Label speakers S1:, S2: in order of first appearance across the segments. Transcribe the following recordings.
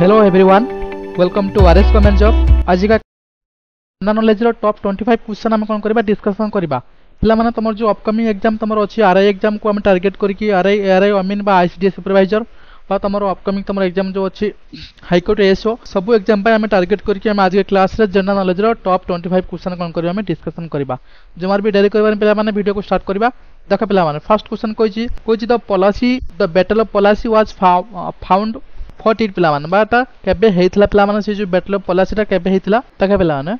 S1: Hello everyone, welcome to RS government job. आज का general knowledge रो टॉप 25 क्वेश्चन हम कोन करबा डिस्कशन करबा। पिला माने तमर जो अपकमिंग एग्जाम तमर अछि आरआई एग्जाम को हम टारगेट करके आरआई आई मीन बा आईसीडीएस सुपरवाइजर बा तमर अपकमिंग तमर एग्जाम जो अछि हाई कोर्ट एएसओ सब एग्जाम पे हम टारगेट करके हम आज के क्लास रे जनरल नॉलेज रो टॉप 25 क्वेश्चन कोन करबा हम डिस्कशन करबा। जमार भी डेरी करबा पिला माने वीडियो को स्टार्ट करबा। देख पिला माने first question Koichi the policy the battle of policy was found fought it पिला माने बाटा केबे हेइथला पिला माने से जो बैटल ऑफ पॉलिसीटा केबे हेइथला ताके पिला माने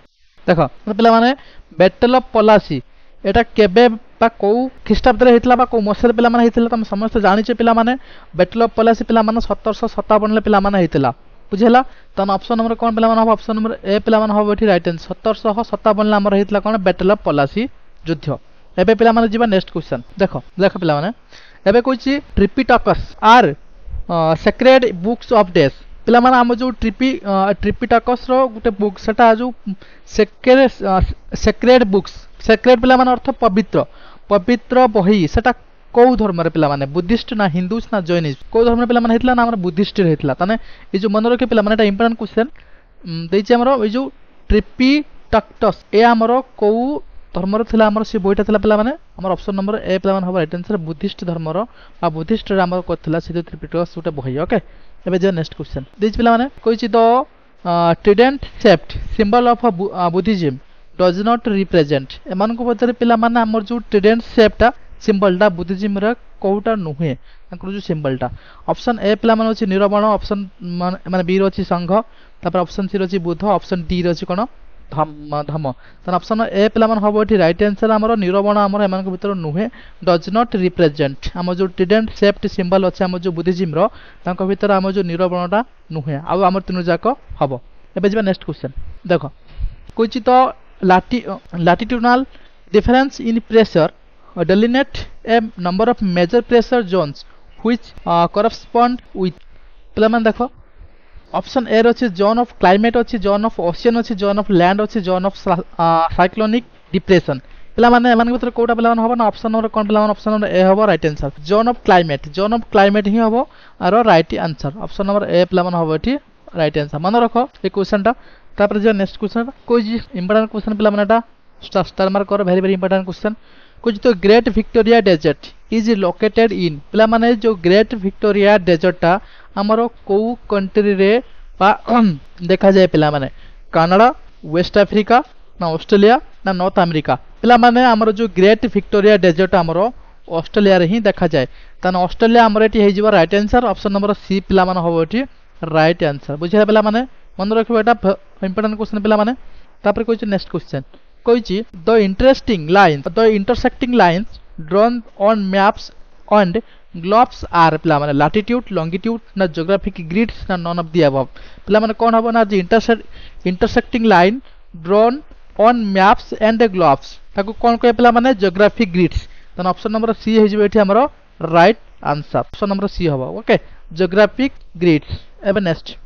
S1: देखो पिला माने बैटल ऑफ पॉलिसी एटा केबे बा को ख्रीष्टाब्द रे हेइथला बा को मसर पिला माने हेइथला तम समस्त जानि छे पिला माने बैटल ऑफ पॉलिसी पिला माने 1757 ले पिला माने हेइथला बुझेला। तन ऑप्शन नंबर कोन पिला माने ऑप्शन नंबर ए पिला माने हो एठी राइट आंसर 1757 ले हमर हेइथला कोन बैटल ऑफ पॉलिसी युद्ध। एबे पिला माने जीवा नेक्स्ट क्वेश्चन देखो पिला माने एबे कोइची Tripitakas are sacred books of days पिला माने हम जो ट्रिपिटकस रो गुटे बुक सेटा जो सेक्रेड बुक्स सेक्रेड पिला माने अर्थ पवित्र पवित्र बही सेटा को धर्म रे पिला माने बुद्धिस्ट ना हिंदूस ना जैनिस्ट को धर्म रे पिला माने हेतला ना हमर बुद्धिस्ट रे हेतला तने ए जो मन रखे पिला माने एटा इंपोर्टेंट क्वेश्चन देछि हमर ए जो ट्रिपिटकस ए हमर को धर्म रे थिला हमर से बोइटा थिला पिला माने हमर ऑप्शन नंबर ए पिला माने हो राइट आंसर बुद्धिस्ट धर्म रो आ बुद्धिस्ट रे हमर कोथिला से ट्रिपिटकस उटा बही। ओके एबे जे नेक्स्ट क्वेश्चन देछि पिला माने कोइछि the trident shaped symbol of Buddhism does not represent एमान को पतरे पिला माने हमर जो ट्रिडेंट शेपटा सिंबलटा बुद्धिज्म रे कोउटा नुहे ताकर जो सिंबलटा ऑप्शन ए पिला माने अछि निरवण ऑप्शन माने बी रो अछि संघ तापर ऑप्शन सी रो अछि बुद्ध ऑप्शन डी रो अछि कोन धम तन ऑप्शन ए पिला माने होबो एठी राइट आंसर हमर निरवण हमर एमान को भीतर नुहे डज नॉट रिप्रेजेंट हमर जो ट्रिडेंट शेप्ड सिंबल अछि हमर जो बुद्धिज्म रो तांको भीतर हमर जो निरवणटा नुहे आ हमर तीन जाको हबो। एबे जेबा नेक्स्ट क्वेश्चन देखो कोइछि तो latitudinal difference in pressure delineate a number of major pressure zones which correspond with पिला मान देखो ऑप्शन ए अछि जोन ऑफ क्लाइमेट अछि जोन ऑफ ओशियन अछि जोन ऑफ लैंड अछि जोन ऑफ साइक्लोनिक डिप्रेशन पिला माने एमान भीतर कोटा पिला मान होबो ना ऑप्शन नंबर कोन पिला मान ऑप्शन नंबर ए होबो right answer zone of climate ही होबो आरो right answer option number A पिला मान होबो एठी राइट आंसर मन रखो ए क्वेश्चनटा तापर जे नेक्स्ट क्वेश्चन कोइ इंपोर्टेंट क्वेश्चन पिला मानेटा स्टार मार्क करो वेरी वेरी इंपोर्टेंट क्वेश्चन कुछ तो great Victoria desert is located in पिला माने जो ग्रेट विक्टोरिया डेजर्टटा हमरो को कंट्री रे बा देखा जाय पिला माने कनाडा वेस्ट अफ्रीका ना ऑस्ट्रेलिया ना नॉर्थ अमेरिका पिला माने हमरो जो ग्रेट विक्टोरिया डेजर्ट हमरो ऑस्ट्रेलिया रे ही देखा जाय तन ऑस्ट्रेलिया हमरो एटी हे जिवो right answer option number C पिला माने होबो एटी राइट आंसर बुझिया पिला माने मन रखिबो एटा इंपोर्टेंट क्वेश्चन पिला माने तापर कोइ नेक्स्ट क्वेश्चन कोइछि the intersecting lines drawn on maps and globes are पिला माने लैटिट्यूड लॉन्गिट्यूड ना ज्योग्राफिक ग्रिड्स ना नन ऑफ द अबव पिला माने कोन हबो ना जे intersecting line drawn on maps and globes ताको कोन कहे पिला माने ज्योग्राफिक ग्रिड्स तन ऑप्शन नंबर सी हे जिवो एठी हमरो right answer option number C हबो। ओके ज्योग्राफिक ग्रिड्स एबे नेक्स्ट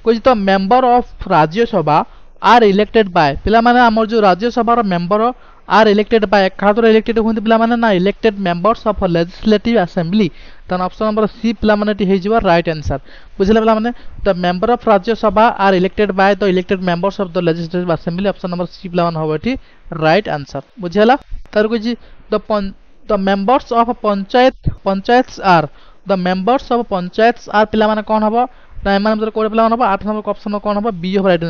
S1: कोइ तो member of Rajya Sabha are elected by पिला माने हमर जो राज्यसभा रो मेंबर आर इलेक्टेड बाय खातर इलेक्टेड होंती पिला माने ना elected members of legislative assembly तन ऑप्शन नंबर सी पिला माने टी हे जिवो राइट आंसर बुझले पिला माने the member of Rajya Sabha are elected by the elected members of the legislative assembly option number C पिला माने होबो टी राइट आंसर बुझला। तार कोइ the members of panchayats are the members of panchayats are पिला माने कोन हबो ना एमान भीतर कोड पिला माने 8 नंबर ऑप्शन कोन हबो बी हो right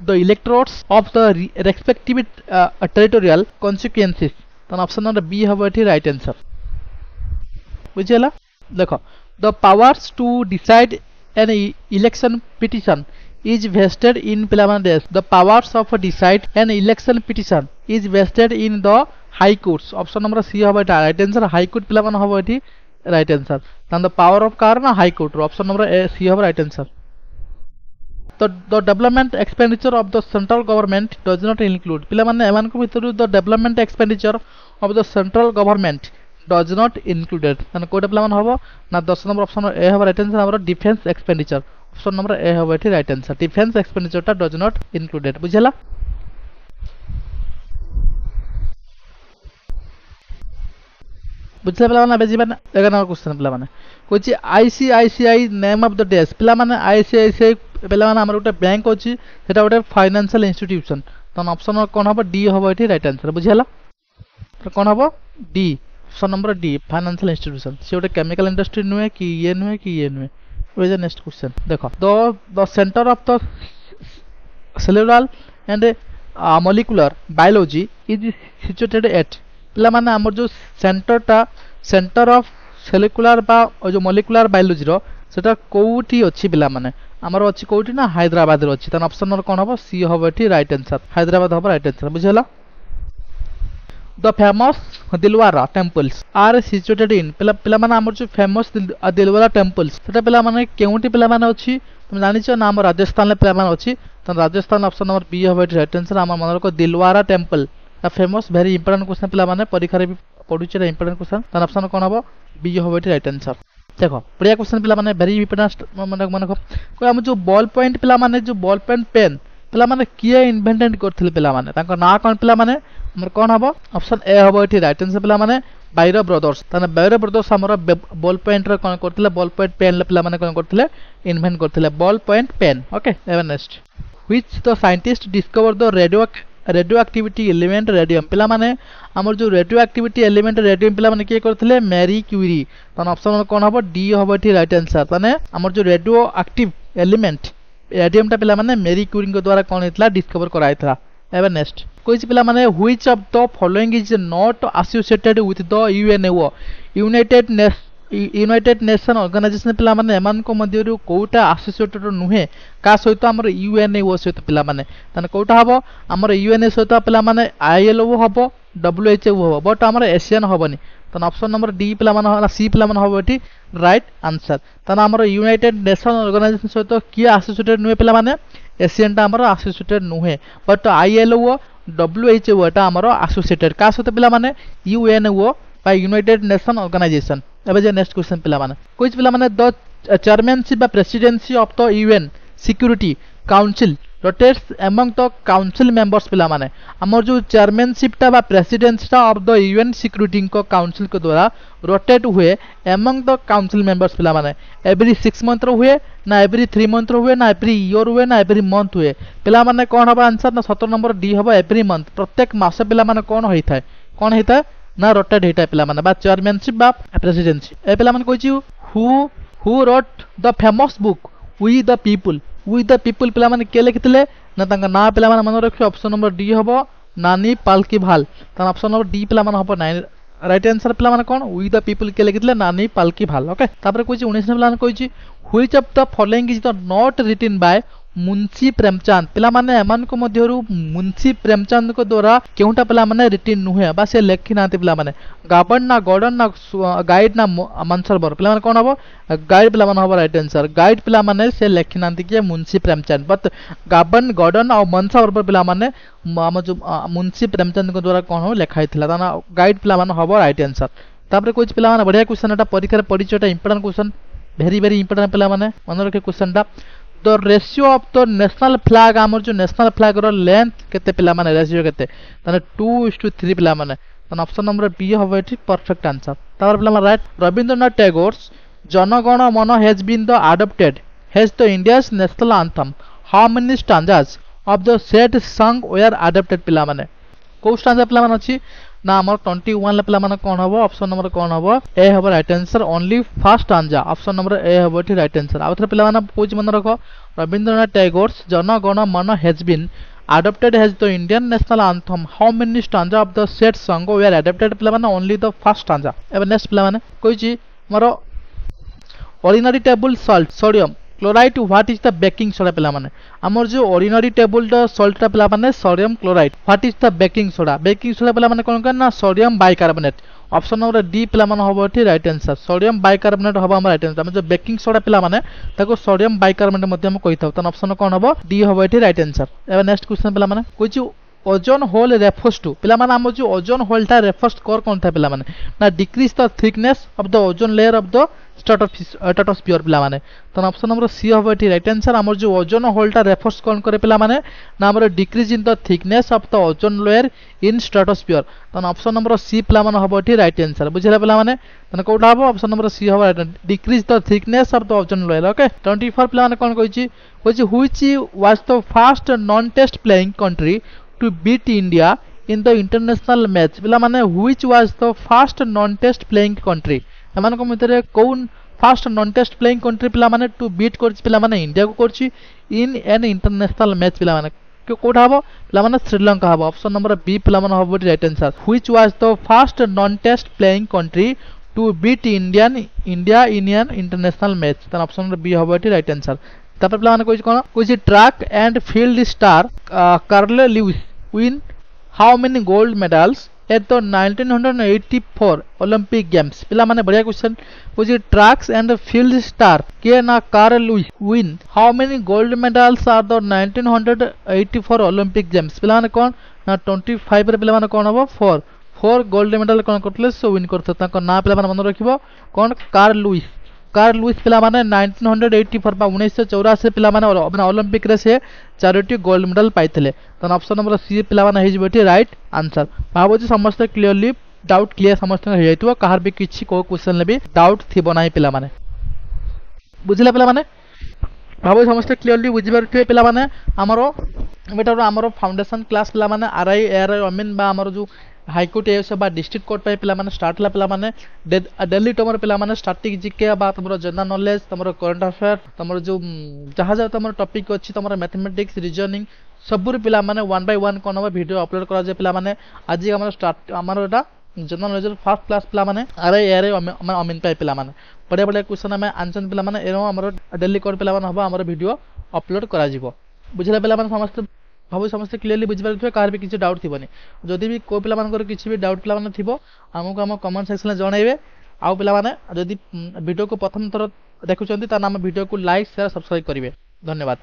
S1: the electorates of the respective territorial constituencies तन ऑप्शन नंबर बी हबो एठी राइट आंसर बुझियला। देखो the powers to decide an election petition is vested in पिला माने the powers of decide an election petition is vested in the high courts option number C हबो एटा right answer high court पिला माने हबो एठी राइट आंसर तन the power of कार ना high court option number A C हबो right answer. The development expenditure of the central government does not include पिला माने एमान को भीतर the development expenditure of the central government does not included तन कोड पिला माने हबो ना 10 नंबर ऑप्शन ए हबो राइट आंसर हमर defence expenditure option number A हबो एठी राइट आंसर डिफेंस एक्सपेंडिचर ता डज नॉट इंक्लूडेड बुझला। ବୁଝିଲେ ପିଲାମାନେ ଏବେ ଯିବା 11 ନମ୍ବର କ୍ୱେଶ୍ଚନ୍ ପିଲାମାନେ କହୁଛି ICICI ନେମ୍ ଅଫ୍ ଦ ଡେସ୍ ପିଲାମାନେ ICICI ପିଲାମାନେ ଆମର ଗୋଟେ ବ୍ୟାଙ୍କ ଅଛି ସେଟା ଗୋଟେ ଫାଇନାନ୍ସିଆଲ ଇନଷ୍ଟିଟ୍ୟୁସନ୍ ତ ଅପସନ୍ କ'ଣ ହେବ ଡି ହେବ ଏଠି ରାଇଟ୍ ଆନ୍ସର ବୁଝିହେଲା ତ କ'ଣ ହେବ D option number D financial institution ସେ ଗୋଟେ କେମିକାଲ ଇଣ୍ଡଷ୍ଟ୍ରି ନୁହେଁ କି ଇଏ ନୁହେଁ with the next question देखो the center of the cellular and molecular biology is situated at पिला माने हमर जो सेंटर ऑफ सेलुलर बा जो मोलिकुलर बायोलॉजी रो सेटा कोठी अछि पिला माने हमर अछि कोठी ना हैदराबाद रो अछि त ऑप्शन नंबर कोन हबो सी हबो एठी राइट आंसर हैदराबाद हबो राइट आंसर बुझला The famous Dilwara temples are situated in पिला माने हमर जो फेमस दिलवारा टेम्पल्स सेटा पिला माने केउटी पिला माने अछि तुम जानि छ नाम राजस्थान ले पिला माने अछि त राजस्थान ऑप्शन नंबर बी हबो एठी राइट आंसर हमर मनर को Dilwara temple the famous very important question पिला माने परीक्षा रे पढु छ इंपोर्टेंट क्वेश्चन त ऑप्शन कोन हबो बी हबो एठी राइट आंसर देखो बढ़िया क्वेश्चन पिला माने वेरी इंपोर्टेंट माने को हम जो बॉल पॉइंट पिला माने जो बॉल पॉइंट पेन पिला माने किए इन्वेंटेड करथिले पिला माने तांको ना कोन पिला माने हमर कोन हबो ऑप्शन ए हबो एठी राइट आंसर पिला माने बायरो ब्रदर्स ताने बायरो ब्रदर्स हमर बॉल पॉइंट रे कोन करथिले बॉल पॉइंट पेन ले पिला माने कोन करथिले इन्वेंट करथिले बॉल पॉइंट पेन ओके एवन next which the scientist discover the radioactivity element radium पिला माने हमर जो रेडियो एक्टिविटी एलिमेंट रेडियम पिला माने के करथिले मैरी क्यूरी ताने ऑप्शन कोन हबो डी हबो एठी राइट आंसर ताने हमर जो रेडियो एक्टिव एलिमेंट रेडियम टा पिला माने मैरी क्यूरी के द्वारा कोन हेतला डिस्कवर कराइथला एवन नेक्स्ट कोइछ पिला माने which of the following is not associated with the UNO united nation organization पिला माने एमान को मध्यरु कोटा एसोसिएटेड नुहे का सहित हमर यूएनओ सहित पिला माने तने कोटा हबो हमर यूएनओ सहित पिला माने आईएलओ हबो डब्ल्यूएचओ हबो बट हमर एशियन हबनी तने ऑप्शन नंबर डी पिला माने होला सी पिला माने हबो एठी राइट आंसर तने हमर यूनाइटेड नेशन ऑर्गेनाइजेशन सहित की एसोसिएटेड नुहे पिला माने एशियन टा हमर एसोसिएटेड नुहे बट आईएलओ डब्ल्यूएचओ एटा हमर एसोसिएटेड का सहित पिला माने UNO by United Nation Organization एबे जे नेक्स्ट क्वेश्चन पिला माने कोइछ पिला माने द चेयरमैनशिप बा presidency of the UN security council rotates among the council members पिला माने हमर जो चेयरमैनशिप ता बा प्रेसिडेंसी ता ऑफ द यूएन सिक्योरिटी को काउंसिल के द्वारा रोटेट हुए अमंग द काउंसिल मेंबर्स पिला माने एवरी 6 मंथ रो हुए ना एवरी 3 मंथ रो हुए ना एवरी ईयर हुए ना एवरी मंथ हुए पिला माने कोन हबा आंसर ना 17 नंबर डी हबा एवरी मंथ प्रत्येक मास पिला माने कोन होइथाय कोन हेता ना रोटेट हेटा पिला माने बा चेयरमैनशिप बा प्रेसिडेंसी ए पिला माने कहछि who wrote the famous book We the People पिला माने के लिखितले ना तांका ना पिला माने मन रखियो ऑप्शन नंबर डी हबो नानी पालकी भाल त ऑप्शन नंबर डी पिला माने हबो 9 राइट आंसर पिला माने कोन वी द पीपल के लिखितले नानी पालकी भाल ओके तापर कहछि 19 पिला माने कहछि which of the following is the not written by Munshi Premchand पिला माने एमान को मध्यरु मुंशी प्रेमचंद को द्वारा केउटा पिला माने रिटन नुहे बा से लेखि नाते पिला माने गाबन ना गॉर्डन ना गाइड ना मनसरबर पिला माने कोन हबो गाइड पिला माने हबो राइट आंसर गाइड पिला माने से लेखि नाते के मुंशी प्रेमचंद बट गाबन गॉर्डन और मनसरबर पिला माने हम जो मुंशी प्रेमचंद को द्वारा कोन हो लेखाइथिला ताना गाइड पिला माने हबो राइट आंसर तापर कोइछ पिला माने बढ़िया क्वेश्चन एटा परीक्षा रे पढिचोटा इंपोर्टेंट क्वेश्चन वेरी इंपोर्टेंट पिला माने मन रखे क्वेश्चन टा the ratio of the national flag हमर जो नेशनल फ्लैग रो लेंथ केते पिला माने रेशियो केते तने 2:3 पिला माने तने ऑप्शन नंबर बी हबो एठी परफेक्ट आंसर तापर पिला माने right Rabindranath Tagore's Jana Gana Mana has been the adopted has the India's national anthem how many stanzas of the set song were adopted पिला माने को स्टैंजा पिला माने अछि ना हमर 21 ले पिला माने कोन हबो ऑप्शन नंबर कोन हबो ए हबो right answer only first stanza option number A हबो एठी राइट आंसर आउथरे पिला माने पूछ मन रखो Rabindranath Tagore's Jana Gana Mana has been adopted as the Indian national anthem how many stanza of the said song were adapted पिला माने only the first stanza एबे नेक्स्ट पिला माने कोइची मारो ordinary table salt sodium chloride what is the baking soda पिला माने हमर जो ordinary table द salt पिला माने sodium chloride what is the baking soda पिला माने कोन ना sodium bicarbonate option number D पिला माने हबो एठी राइट आंसर सोडियम बाइकार्बोनेट हबो हमर राइट आंसर हम जो बेकिंग सोडा पिला माने ताको सोडियम बाइकार्बोनेट मध्ये हम कहिथाउ त ऑप्शन कोन हबो डी हबो एठी राइट आंसर एबे नेक्स्ट क्वेश्चन पिला माने कोइछु ओजोन होल रेफर्स टू पिला माने हम जो ओजोन होल ता रेफर्स कर कोन था पिला माने ना decrease the thickness of the ozone layer of the stratosphere पिला माने तो ऑप्शन नंबर सी हबो एठी राइट आंसर हमर जो ओजोन होलटा रेफर्स कोन करे पिला माने ना हमर decrease in the thickness of the ozone layer in stratosphere तो ऑप्शन नंबर सी पिला माने हबो एठी राइट आंसर बुझिला पिला माने तने कोडा हबो ऑप्शन नंबर सी हबो right decrease the thickness of the ozone layer okay 24 पिला माने कोन कहिची which was the first non test playing country to beat India in the international match पिला माने which was the first non test playing country एमान को मितरे कोन first non test playing country पिला माने टू बीट करछि पिला माने इंडिया को करछि इन एन इंटरनेशनल मैच पिला माने कोठा हबो पिला माने श्रीलंका हबो ऑप्शन नंबर बी पिला माने हबो right answer which was the first non test playing country to beat India in an international match त ऑप्शन नंबर बी हबो राइट आंसर तापर पिला माने कोइ कोन कोइ track and field star Carl Lewis win how many gold medals at the 1984 Olympic Games पिला माने बढ़िया क्वेश्चन पूछी ट्रैक्स एंड फील्ड स्टार के ना Carl Lewis win how many gold medals are the 1984 Olympic Games पिला माने कौन ना 25 रे पिला माने कौन हबो 4 गोल्ड मेडल कौन करथले सो विन करथले ताको ना पिला माने मन रखिबो कौन कार्ल लुइस पिला माने 1984 बा 1984 पिला माने ओलंपिक रे से 4टी गोल्ड मेडल पाइथिले त ऑप्शन नंबर सी पिला माने हेइ जेबेटी राइट आंसर भाबो जे समस्त क्लियरली डाउट क्लियर समस्त हे जाइतो कहार भी किछि को क्वेश्चन ले भी डाउट थिबो नाही पिला माने बुझिला पिला माने भाबो समस्त क्लियरली बुझि परथे पिला माने हमरो बेटा हमरो फाउंडेशन क्लास पिला माने आरआई एआरआई अमीन बा हमरो जो हाईकोर्ट एएस बा डिस्ट्रिक्ट कोर्ट पे पिला माने स्टार्ट ला पिला माने डेली तमर पिला माने स्टैटिक जीके बा तमरो जनरल नॉलेज तमरो करंट अफेयर तमरो जो जहां जहां तमरो टॉपिक अछि तमरो मैथमेटिक्स रीजनिंग सबुर पिला माने 1 बाय 1 कोन वीडियो अपलोड करा जे पिला माने आज हमर स्टार्ट हमर एटा जनरल नॉलेज फर्स्ट क्लास पिला माने आरआई एआरआई अमीन पे पिला माने बड़े बड़े क्वेश्चन में आंसर पिला माने एरो हमर डेली कोर्ट पिला माने हबो हमर वीडियो अपलोड करा जिवो बुझिला पिला माने समस्त भाबो समस्त क्लियरली बुझि पारथुवे कार भी किछि डाउट थिबोनी जदि भी को पिला मानकर किछि भी डाउट पिला माने थिबो हमको हम कमेंट सेक्शन में जणाइबे आ पिला माने जदि वीडियो को प्रथम थर देखुचंती ता नाम वीडियो को लाइक शेयर सब्सक्राइब करिवे धन्यवाद।